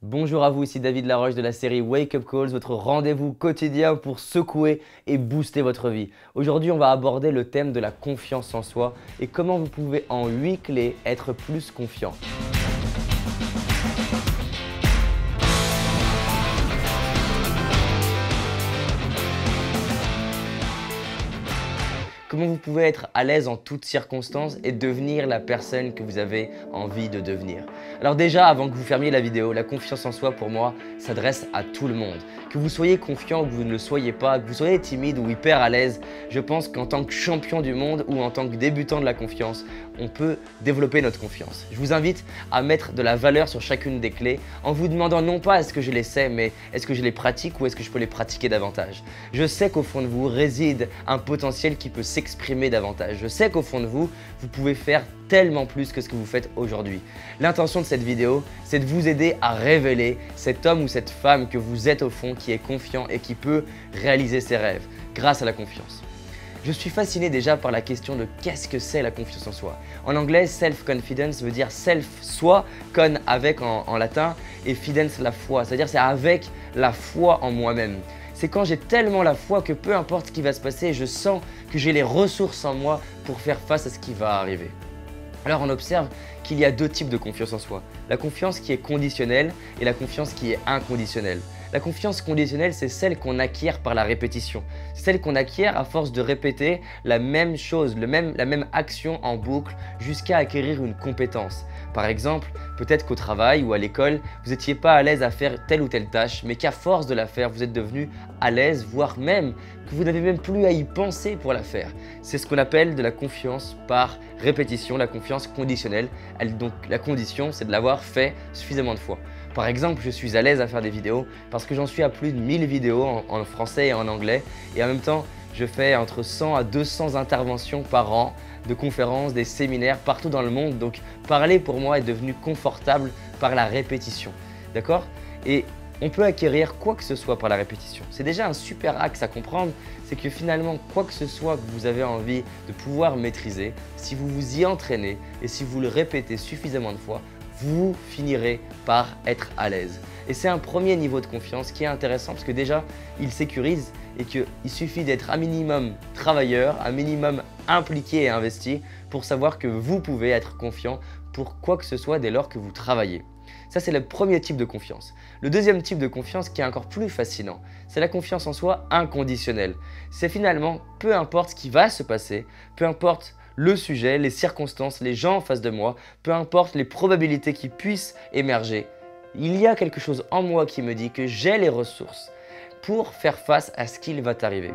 Bonjour à vous, ici David Laroche de la série Wake Up Calls, votre rendez-vous quotidien pour secouer et booster votre vie. Aujourd'hui, on va aborder le thème de la confiance en soi et comment vous pouvez en 8 clés être plus confiant. Comment vous pouvez être à l'aise en toutes circonstances et devenir la personne que vous avez envie de devenir. Alors déjà, avant que vous fermiez la vidéo, la confiance en soi pour moi s'adresse à tout le monde. Que vous soyez confiant ou que vous ne le soyez pas, que vous soyez timide ou hyper à l'aise, je pense qu'en tant que champion du monde ou en tant que débutant de la confiance, on peut développer notre confiance. Je vous invite à mettre de la valeur sur chacune des clés en vous demandant non pas est-ce que je les sais, mais est-ce que je les pratique ou est-ce que je peux les pratiquer davantage. Je sais qu'au fond de vous réside un potentiel qui peut s'exprimer davantage. Je sais qu'au fond de vous, vous pouvez faire tellement plus que ce que vous faites aujourd'hui. L'intention de cette vidéo, c'est de vous aider à révéler cet homme ou cette femme que vous êtes au fond, qui est confiant et qui peut réaliser ses rêves grâce à la confiance. Je suis fasciné déjà par la question de qu'est-ce que c'est la confiance en soi. En anglais, self-confidence veut dire self, soi, con avec en latin, et fidence la foi, c'est-à-dire c'est avec la foi en moi-même. C'est quand j'ai tellement la foi que peu importe ce qui va se passer, je sens que j'ai les ressources en moi pour faire face à ce qui va arriver. Alors on observe qu'il y a deux types de confiance en soi. La confiance qui est conditionnelle et la confiance qui est inconditionnelle. La confiance conditionnelle, c'est celle qu'on acquiert par la répétition. C'est celle qu'on acquiert à force de répéter la même chose, la même action en boucle jusqu'à acquérir une compétence. Par exemple, peut-être qu'au travail ou à l'école, vous n'étiez pas à l'aise à faire telle ou telle tâche, mais qu'à force de la faire, vous êtes devenu à l'aise, voire même que vous n'avez même plus à y penser pour la faire. C'est ce qu'on appelle de la confiance par répétition, la confiance conditionnelle. Donc la condition, c'est de l'avoir fait suffisamment de fois. Par exemple, je suis à l'aise à faire des vidéos parce que j'en suis à plus de 1000 vidéos en français et en anglais. Et en même temps, je fais entre 100 à 200 interventions par an de conférences, des séminaires partout dans le monde. Donc parler pour moi est devenu confortable par la répétition. D'accord? Et on peut acquérir quoi que ce soit par la répétition. C'est déjà un super axe à comprendre, c'est que finalement, quoi que ce soit que vous avez envie de pouvoir maîtriser, si vous vous y entraînez et si vous le répétez suffisamment de fois, vous finirez par être à l'aise. Et c'est un premier niveau de confiance qui est intéressant parce que déjà, il sécurise et qu'il suffit d'être un minimum travailleur, un minimum impliqué et investi pour savoir que vous pouvez être confiant pour quoi que ce soit dès lors que vous travaillez. Ça, c'est le premier type de confiance. Le deuxième type de confiance qui est encore plus fascinant, c'est la confiance en soi inconditionnelle. C'est finalement, peu importe ce qui va se passer, peu importe le sujet, les circonstances, les gens en face de moi, peu importe les probabilités qui puissent émerger, il y a quelque chose en moi qui me dit que j'ai les ressources pour faire face à ce qu'il va t'arriver.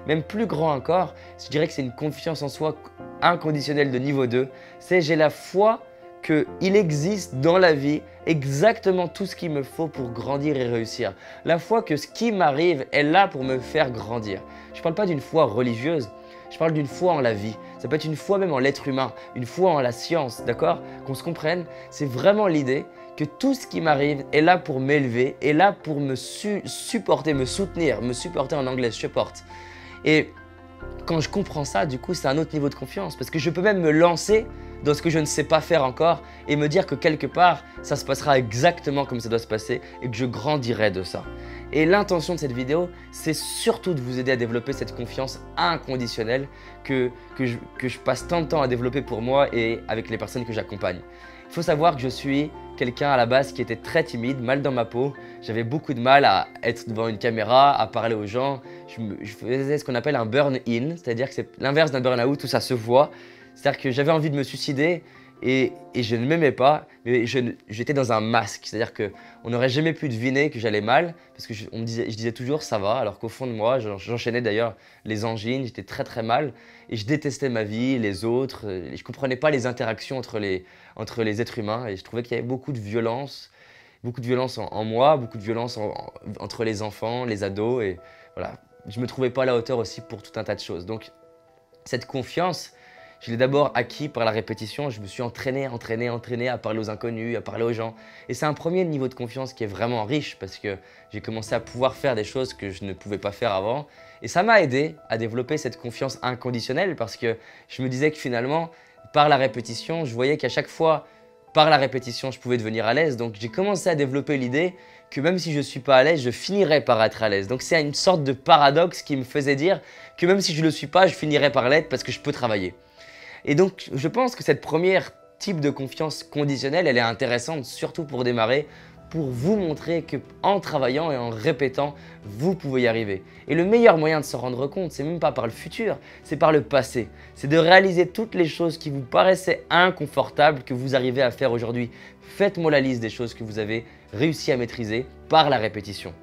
Même plus grand encore, je dirais que c'est une confiance en soi inconditionnelle de niveau 2, c'est j'ai la foi qu'il existe dans la vie exactement tout ce qu'il me faut pour grandir et réussir. La foi que ce qui m'arrive est là pour me faire grandir. Je ne parle pas d'une foi religieuse, je parle d'une foi en la vie. Ça peut être une foi même en l'être humain, une foi en la science, d'accord? Qu'on se comprenne, c'est vraiment l'idée que tout ce qui m'arrive est là pour m'élever, est là pour me supporter, me soutenir, me supporter en anglais, support. Et quand je comprends ça, du coup, c'est un autre niveau de confiance parce que je peux même me lancer dans ce que je ne sais pas faire encore et me dire que quelque part, ça se passera exactement comme ça doit se passer et que je grandirai de ça. Et l'intention de cette vidéo, c'est surtout de vous aider à développer cette confiance inconditionnelle que je passe tant de temps à développer pour moi et avec les personnes que j'accompagne. Il faut savoir que je suis quelqu'un à la base qui était très timide, mal dans ma peau. J'avais beaucoup de mal à être devant une caméra, à parler aux gens. Je faisais ce qu'on appelle un burn-in, c'est-à-dire que c'est l'inverse d'un burn-out où ça se voit. C'est-à-dire que j'avais envie de me suicider et je ne m'aimais pas, mais j'étais dans un masque. C'est-à-dire qu'on n'aurait jamais pu deviner que j'allais mal parce que je disais toujours ça va, alors qu'au fond de moi, j'enchaînais d'ailleurs les angines, j'étais très très mal et je détestais ma vie, les autres. Je ne comprenais pas les interactions entre les êtres humains et je trouvais qu'il y avait beaucoup de violence en moi, beaucoup de violence entre les enfants, les ados et voilà. Je ne me trouvais pas à la hauteur aussi pour tout un tas de choses. Donc cette confiance, je l'ai d'abord acquis par la répétition. Je me suis entraîné à parler aux inconnus, à parler aux gens. Et c'est un premier niveau de confiance qui est vraiment riche parce que j'ai commencé à pouvoir faire des choses que je ne pouvais pas faire avant. Et ça m'a aidé à développer cette confiance inconditionnelle parce que je me disais que finalement, par la répétition, je voyais qu'à chaque fois par la répétition, je pouvais devenir à l'aise. Donc j'ai commencé à développer l'idée que même si je ne suis pas à l'aise, je finirais par être à l'aise. Donc c'est une sorte de paradoxe qui me faisait dire que même si je ne le suis pas, je finirais par l'être parce que je peux travailler. Et donc je pense que cette première type de confiance conditionnelle, elle est intéressante surtout pour démarrer, pour vous montrer qu'en travaillant et en répétant, vous pouvez y arriver. Et le meilleur moyen de se rendre compte, c'est même pas par le futur, c'est par le passé. C'est de réaliser toutes les choses qui vous paraissaient inconfortables que vous arrivez à faire aujourd'hui. Faites-moi la liste des choses que vous avez réussi à maîtriser par la répétition.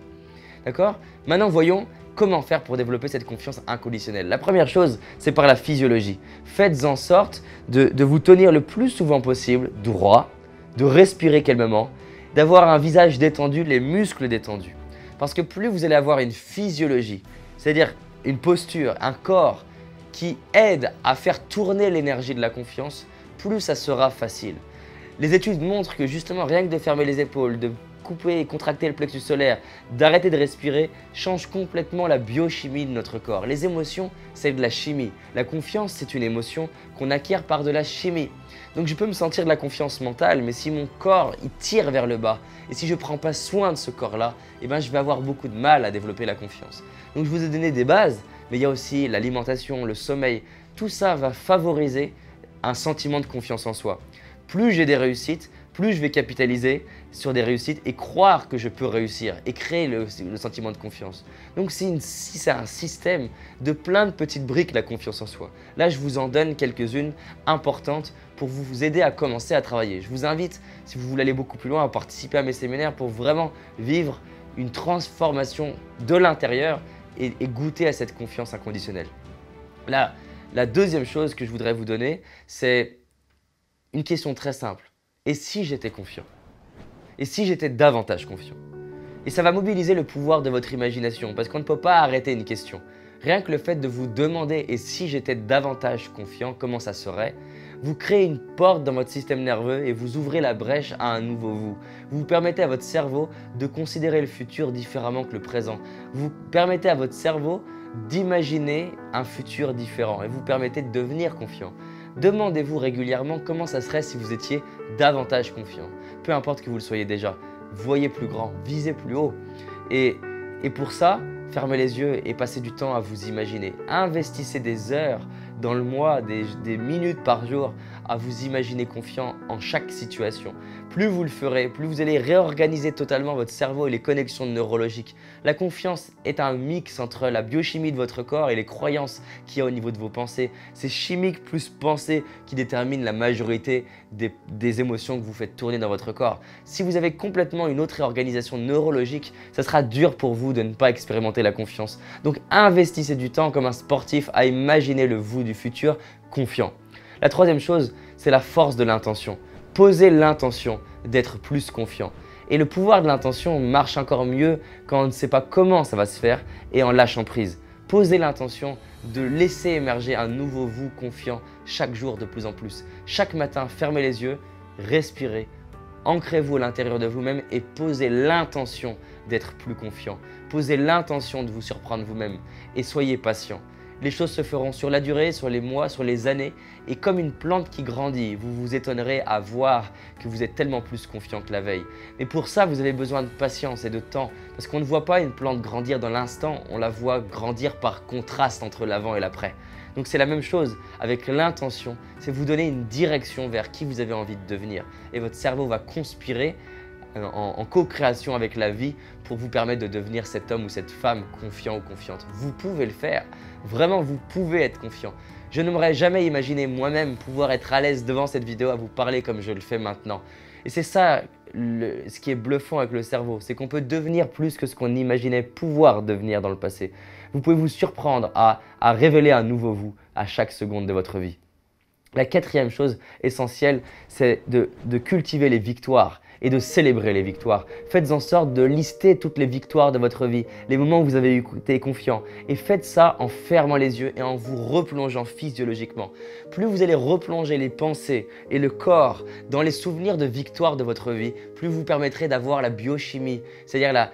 D'accord? Maintenant, voyons comment faire pour développer cette confiance inconditionnelle. La première chose, c'est par la physiologie. Faites en sorte de vous tenir le plus souvent possible droit, de respirer calmement, d'avoir un visage détendu, les muscles détendus. Parce que plus vous allez avoir une physiologie, c'est-à-dire une posture, un corps qui aide à faire tourner l'énergie de la confiance, plus ça sera facile. Les études montrent que justement rien que de fermer les épaules, de couper et contracter le plexus solaire, d'arrêter de respirer, change complètement la biochimie de notre corps. Les émotions, c'est de la chimie. La confiance, c'est une émotion qu'on acquiert par de la chimie. Donc je peux me sentir de la confiance mentale, mais si mon corps il tire vers le bas et si je ne prends pas soin de ce corps-là, je vais avoir beaucoup de mal à développer la confiance. Donc je vous ai donné des bases, mais il y a aussi l'alimentation, le sommeil. Tout ça va favoriser un sentiment de confiance en soi. Plus j'ai des réussites, plus je vais capitaliser sur des réussites et croire que je peux réussir et créer le sentiment de confiance. Donc c'est un système de plein de petites briques, la confiance en soi. Là, je vous en donne quelques-unes importantes pour vous aider à commencer à travailler. Je vous invite, si vous voulez aller beaucoup plus loin, à participer à mes séminaires pour vraiment vivre une transformation de l'intérieur et goûter à cette confiance inconditionnelle. Là, la deuxième chose que je voudrais vous donner, c'est une question très simple. Et si j'étais confiant? Et si j'étais davantage confiant? Et ça va mobiliser le pouvoir de votre imagination parce qu'on ne peut pas arrêter une question. Rien que le fait de vous demander « et si j'étais davantage confiant, comment ça serait ?» Vous créez une porte dans votre système nerveux et vous ouvrez la brèche à un nouveau vous. Vous permettez à votre cerveau de considérer le futur différemment que le présent. Vous permettez à votre cerveau d'imaginer un futur différent et vous permettez de devenir confiant. Demandez-vous régulièrement comment ça serait si vous étiez davantage confiant. Peu importe que vous le soyez déjà, voyez plus grand, visez plus haut. Et pour ça, fermez les yeux et passez du temps à vous imaginer. Investissez des heures dans le mois, des minutes par jour à vous imaginer confiant en chaque situation. Plus vous le ferez, plus vous allez réorganiser totalement votre cerveau et les connexions neurologiques. La confiance est un mix entre la biochimie de votre corps et les croyances qu'il y a au niveau de vos pensées. C'est chimique plus pensée qui détermine la majorité des émotions que vous faites tourner dans votre corps. Si vous avez complètement une autre réorganisation neurologique, ça sera dur pour vous de ne pas expérimenter la confiance. Donc investissez du temps comme un sportif à imaginer le vous du futur confiant. La troisième chose, c'est la force de l'intention. Posez l'intention d'être plus confiant. Et le pouvoir de l'intention marche encore mieux quand on ne sait pas comment ça va se faire et en lâchant prise. Posez l'intention de laisser émerger un nouveau vous confiant chaque jour de plus en plus. Chaque matin, fermez les yeux, respirez, ancrez-vous à l'intérieur de vous-même et posez l'intention d'être plus confiant. Posez l'intention de vous surprendre vous-même et soyez patient. Les choses se feront sur la durée, sur les mois, sur les années. Et comme une plante qui grandit, vous vous étonnerez à voir que vous êtes tellement plus confiant que la veille. Mais pour ça, vous avez besoin de patience et de temps. Parce qu'on ne voit pas une plante grandir dans l'instant, on la voit grandir par contraste entre l'avant et l'après. Donc c'est la même chose avec l'intention. C'est vous donner une direction vers qui vous avez envie de devenir. Et votre cerveau va conspirer en co-création avec la vie pour vous permettre de devenir cet homme ou cette femme confiant ou confiante. Vous pouvez le faire. Vraiment, vous pouvez être confiant. Je ne m'aurais jamais imaginé moi-même pouvoir être à l'aise devant cette vidéo à vous parler comme je le fais maintenant. Et c'est ça ce qui est bluffant avec le cerveau, c'est qu'on peut devenir plus que ce qu'on imaginait pouvoir devenir dans le passé. Vous pouvez vous surprendre à révéler un nouveau vous à chaque seconde de votre vie. La quatrième chose essentielle, c'est de cultiver les victoires et de célébrer les victoires. Faites en sorte de lister toutes les victoires de votre vie, les moments où vous avez été confiant. Et faites ça en fermant les yeux et en vous replongeant physiologiquement. Plus vous allez replonger les pensées et le corps dans les souvenirs de victoires de votre vie, plus vous permettrez d'avoir la biochimie, c'est-à-dire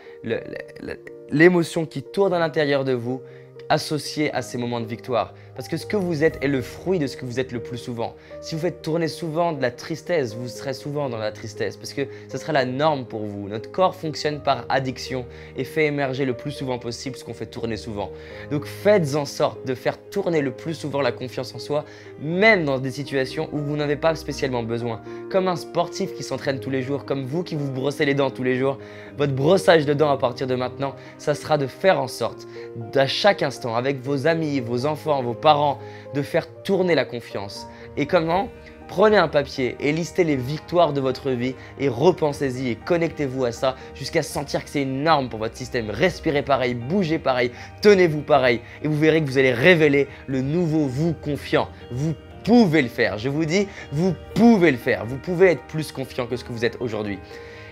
l'émotion qui tourne à l'intérieur de vous, associée à ces moments de victoire. Parce que ce que vous êtes est le fruit de ce que vous êtes le plus souvent. Si vous faites tourner souvent de la tristesse, vous serez souvent dans la tristesse parce que ce sera la norme pour vous. Notre corps fonctionne par addiction et fait émerger le plus souvent possible ce qu'on fait tourner souvent. Donc faites en sorte de faire tourner le plus souvent la confiance en soi, même dans des situations où vous n'en avez pas spécialement besoin. Comme un sportif qui s'entraîne tous les jours, comme vous qui vous brossez les dents tous les jours, votre brossage de dents à partir de maintenant, ça sera de faire en sorte à chaque instant, avec vos amis, vos enfants, vos parents, de faire tourner la confiance. Et comment? Prenez un papier et listez les victoires de votre vie et repensez-y et connectez-vous à ça jusqu'à sentir que c'est une norme pour votre système. Respirez pareil, bougez pareil, tenez-vous pareil et vous verrez que vous allez révéler le nouveau vous confiant. Vous pouvez le faire, je vous dis, vous pouvez le faire. Vous pouvez être plus confiant que ce que vous êtes aujourd'hui.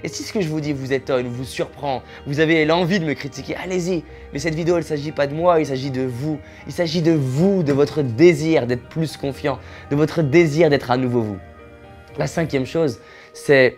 Et si ce que je vous dis vous étonne, vous surprend, vous avez l'envie de me critiquer, allez-y. Mais cette vidéo, il ne s'agit pas de moi, il s'agit de vous. Il s'agit de vous, de votre désir d'être plus confiant, de votre désir d'être à nouveau vous. La cinquième chose, c'est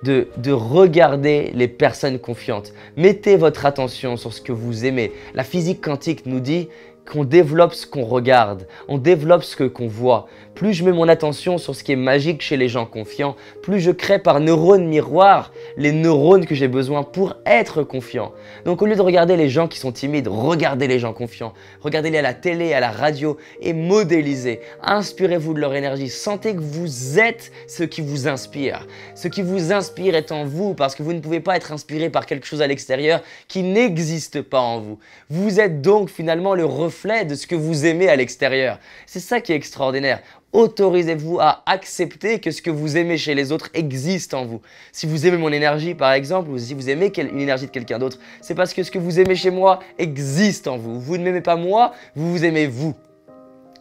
de regarder les personnes confiantes. Mettez votre attention sur ce que vous aimez. La physique quantique nous dit qu'on développe ce qu'on regarde, on développe ce qu'on voit. Plus je mets mon attention sur ce qui est magique chez les gens confiants, plus je crée par neurones miroirs les neurones que j'ai besoin pour être confiant. Donc au lieu de regarder les gens qui sont timides, regardez les gens confiants. Regardez-les à la télé, à la radio et modélisez. Inspirez-vous de leur énergie. Sentez que vous êtes ce qui vous inspire. Ce qui vous inspire est en vous parce que vous ne pouvez pas être inspiré par quelque chose à l'extérieur qui n'existe pas en vous. Vous êtes donc finalement le reflet de ce que vous aimez à l'extérieur. C'est ça qui est extraordinaire. Autorisez-vous à accepter que ce que vous aimez chez les autres existe en vous. Si vous aimez mon énergie par exemple, ou si vous aimez une énergie de quelqu'un d'autre, c'est parce que ce que vous aimez chez moi existe en vous. Vous ne m'aimez pas moi, vous vous aimez vous.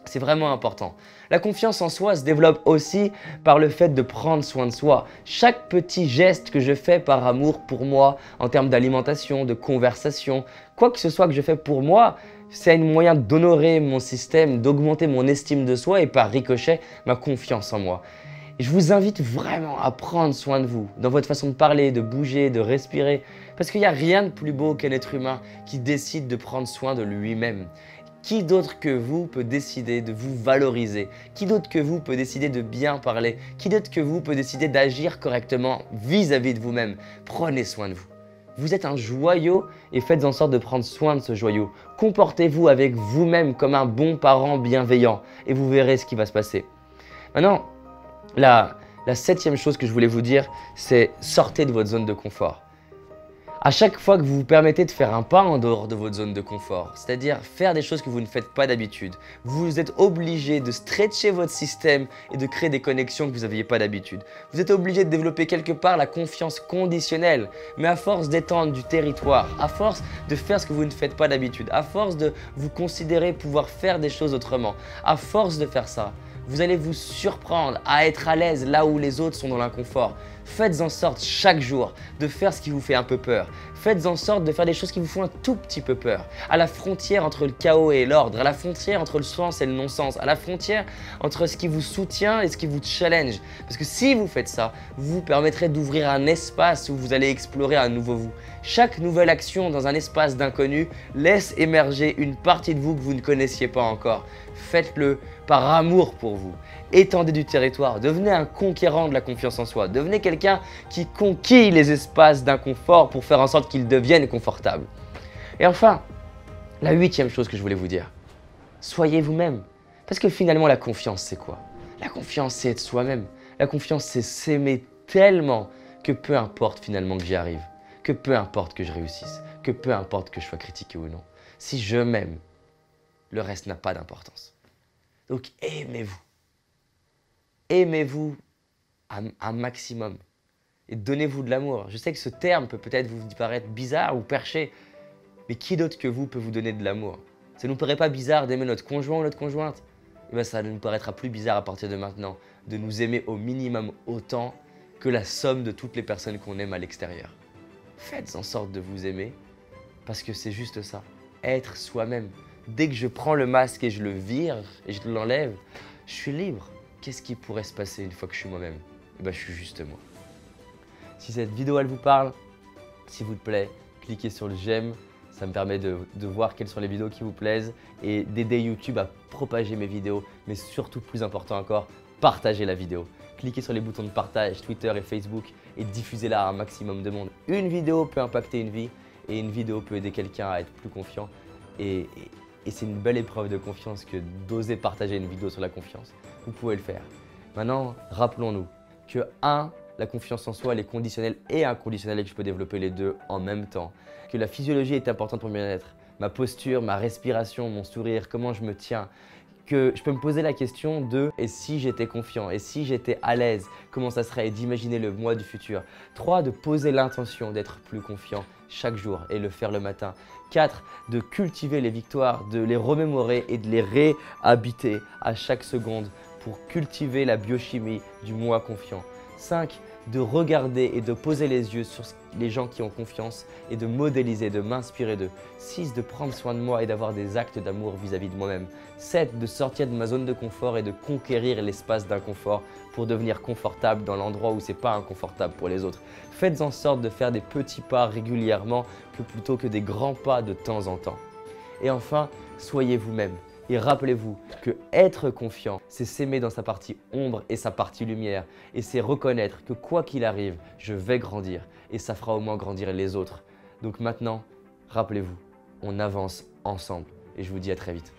C'est vraiment important. La confiance en soi se développe aussi par le fait de prendre soin de soi. Chaque petit geste que je fais par amour pour moi, en termes d'alimentation, de conversation, quoi que ce soit que je fais pour moi, c'est un moyen d'honorer mon système, d'augmenter mon estime de soi et par ricochet, ma confiance en moi. Et je vous invite vraiment à prendre soin de vous, dans votre façon de parler, de bouger, de respirer, parce qu'il n'y a rien de plus beau qu'un être humain qui décide de prendre soin de lui-même. Qui d'autre que vous peut décider de vous valoriser? Qui d'autre que vous peut décider de bien parler? Qui d'autre que vous peut décider d'agir correctement vis-à-vis de vous-même? Prenez soin de vous. Vous êtes un joyau et faites en sorte de prendre soin de ce joyau. Comportez-vous avec vous-même comme un bon parent bienveillant et vous verrez ce qui va se passer. Maintenant, la septième chose que je voulais vous dire, c'est sortez de votre zone de confort. À chaque fois que vous vous permettez de faire un pas en dehors de votre zone de confort, c'est-à-dire faire des choses que vous ne faites pas d'habitude, vous êtes obligé de stretcher votre système et de créer des connexions que vous n'aviez pas d'habitude. Vous êtes obligé de développer quelque part la confiance conditionnelle, mais à force d'étendre du territoire, à force de faire ce que vous ne faites pas d'habitude, à force de vous considérer pouvoir faire des choses autrement, à force de faire ça, vous allez vous surprendre à être à l'aise là où les autres sont dans l'inconfort. Faites en sorte chaque jour de faire ce qui vous fait un peu peur. Faites en sorte de faire des choses qui vous font un tout petit peu peur. À la frontière entre le chaos et l'ordre, à la frontière entre le sens et le non-sens, à la frontière entre ce qui vous soutient et ce qui vous challenge. Parce que si vous faites ça, vous vous permettrez d'ouvrir un espace où vous allez explorer un nouveau vous. Chaque nouvelle action dans un espace d'inconnu laisse émerger une partie de vous que vous ne connaissiez pas encore. Faites-le par amour pour vous. Étendez du territoire, devenez un conquérant de la confiance en soi, devenez quelqu'un qui conquit les espaces d'inconfort pour faire en sorte qu'ils deviennent confortables. Et enfin, la huitième chose que je voulais vous dire, soyez vous-même. Parce que finalement, la confiance, c'est quoi? La confiance, c'est être soi-même. La confiance, c'est s'aimer tellement que peu importe finalement que j'y arrive, que peu importe que je réussisse, que peu importe que je sois critiqué ou non. Si je m'aime, le reste n'a pas d'importance. Donc aimez-vous. Aimez-vous un maximum et donnez-vous de l'amour. Je sais que ce terme peut peut-être vous paraître bizarre ou perché, mais qui d'autre que vous peut vous donner de l'amour? Ça ne nous paraît pas bizarre d'aimer notre conjoint ou notre conjointe? Et bien ça ne nous paraîtra plus bizarre à partir de maintenant de nous aimer au minimum autant que la somme de toutes les personnes qu'on aime à l'extérieur. Faites en sorte de vous aimer parce que c'est juste ça, être soi-même. Dès que je prends le masque et je le vire et je l'enlève, je suis libre. Qu'est-ce qui pourrait se passer une fois que je suis moi-même? Eh bien, je suis juste moi. Si cette vidéo elle vous parle, s'il vous plaît, cliquez sur le j'aime. Ça me permet de voir quelles sont les vidéos qui vous plaisent et d'aider YouTube à propager mes vidéos. Mais surtout, plus important encore, partagez la vidéo. Cliquez sur les boutons de partage, Twitter et Facebook et diffusez-la à un maximum de monde. Une vidéo peut impacter une vie et une vidéo peut aider quelqu'un à être plus confiant. Et c'est une belle épreuve de confiance que d'oser partager une vidéo sur la confiance. Vous pouvez le faire. Maintenant, rappelons-nous que 1. La confiance en soi, elle est conditionnelle et inconditionnelle et que je peux développer les deux en même temps. Que la physiologie est importante pour mon bien-être. Ma posture, ma respiration, mon sourire, comment je me tiens. Que je peux me poser la question de « et si j'étais confiant ?» et si j'étais à l'aise, comment ça serait, et d'imaginer le moi du futur. 3. De poser l'intention d'être plus confiant chaque jour et le faire le matin. 4. De cultiver les victoires, de les remémorer et de les réhabiter à chaque seconde pour cultiver la biochimie du moi confiant. 5. De regarder et de poser les yeux sur les gens qui ont confiance et de modéliser, de m'inspirer d'eux. 6. De prendre soin de moi et d'avoir des actes d'amour vis-à-vis de moi-même. 7. De sortir de ma zone de confort et de conquérir l'espace d'inconfort pour devenir confortable dans l'endroit où ce n'est pas inconfortable pour les autres. Faites en sorte de faire des petits pas régulièrement plutôt que des grands pas de temps en temps. Et enfin, soyez vous-même. Et rappelez-vous que être confiant, c'est s'aimer dans sa partie ombre et sa partie lumière. Et c'est reconnaître que quoi qu'il arrive, je vais grandir. Et ça fera au moins grandir les autres. Donc maintenant, rappelez-vous, on avance ensemble. Et je vous dis à très vite.